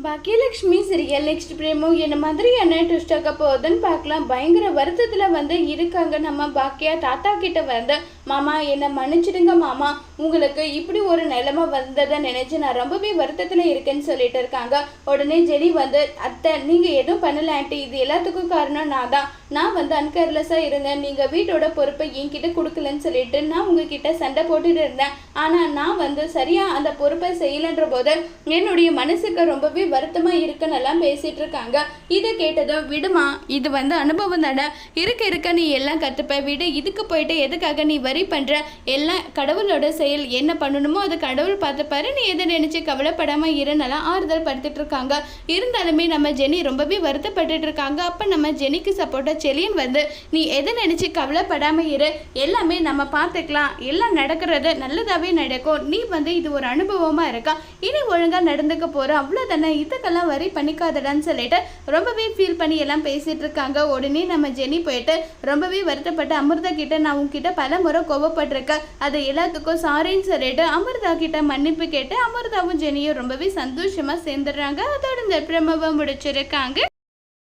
Baakiyalakshmi serial next பிரேமோ என்ன மாதிரியான twist ஆக்க போகுதுன்னு பார்க்கலாம். பயங்கர வருத்தத்தில் இருக்காங்க நம்ம பாக்கியா. தாத்தா கிட்ட மாமா என்னை மன்னிச்சிடுங்க மாமா, உங்களுக்கு இப்படி ஒரு நிலைமை வந்ததை நினைச்சு நான் ரொம்பவே வருத்தத்தில் இருக்கேன்னு சொல்லிட்டு இருக்காங்க. உடனே ஜெனி அத்தை நீங்கள் எதுவும் பண்ணல ஆண்டி, இது எல்லாத்துக்கும் காரணம் நான் அன்கேர்லெஸ்ஸாக இருந்தேன், நீங்கள் வீட்டோட பொறுப்பை என்கிட்ட கொடுக்கலன்னு சொல்லிட்டு நான் உங்ககிட்ட சண்டை போட்டுட்டு இருந்தேன். ஆனால் நான் சரியாக அந்த பொறுப்பை செய்யலைன்ற போது என்னுடைய மனசுக்கு ரொம்பவே வருத்தமா இருக்குன்னு பேசிட்டு இருக்காங்க. இதை கேட்டதும் விடுமா, இது அனுபவம் தானே, இருக்க நீ எல்லாம் கத்துப்ப விடு, இதுக்கு போயிட்டு எதுக்காக நீ வரி பண்ற, எல்லாம் கடவுளோட செயல், என்ன பண்ணணுமோ அதை கடவுள் பார்த்துப்பாரு, நீ எதை நினைச்சு கவலைப்படாம இருந்தெல்லாம் ஆறுதல் படுத்திட்டு இருக்காங்க. இருந்தாலுமே நம்ம ஜெனி ரொம்பவே வருத்தப்பட்டு இருக்காங்க. அப்ப நம்ம ஜெனிக்கு சப்போர்ட்டா செலியன் நீ எதை நினைச்சு கவலைப்படாம இரு, எல்லாமே நம்ம பார்த்துக்கலாம், எல்லாம் நடக்கிறது நல்லதாவே நடக்கும், நீ இது ஒரு அனுபவமா இருக்கா, இனி ஒழுங்கா நடந்துக்க போற, அவ்வளவுதானே, இதுக்கெல்லாம் வரி பண்ணிக்காதடான்னு சொல்லிட்டு ரொம்பவே ஃபீல் பண்ணி எல்லாம் பேசிட்டு இருக்காங்க. உடனே நம்ம ஜெனி போயிட்டு ரொம்பவே வருத்தப்பட்டு அமிர்தா கிட்ட நான் உங்ககிட்ட பல முறை கோவப்பட்டிருக்கேன், அது எல்லாத்துக்கும் சாரின்னு சொல்லிட்டு அமிர்தா கிட்ட மன்னிப்பு கேட்டு அமிர்தாவும் ஜெனியும் ரொம்பவே சந்தோஷமா சேர்ந்துடுறாங்க. அதோட இந்த பிரமவை முடிச்சிருக்காங்க.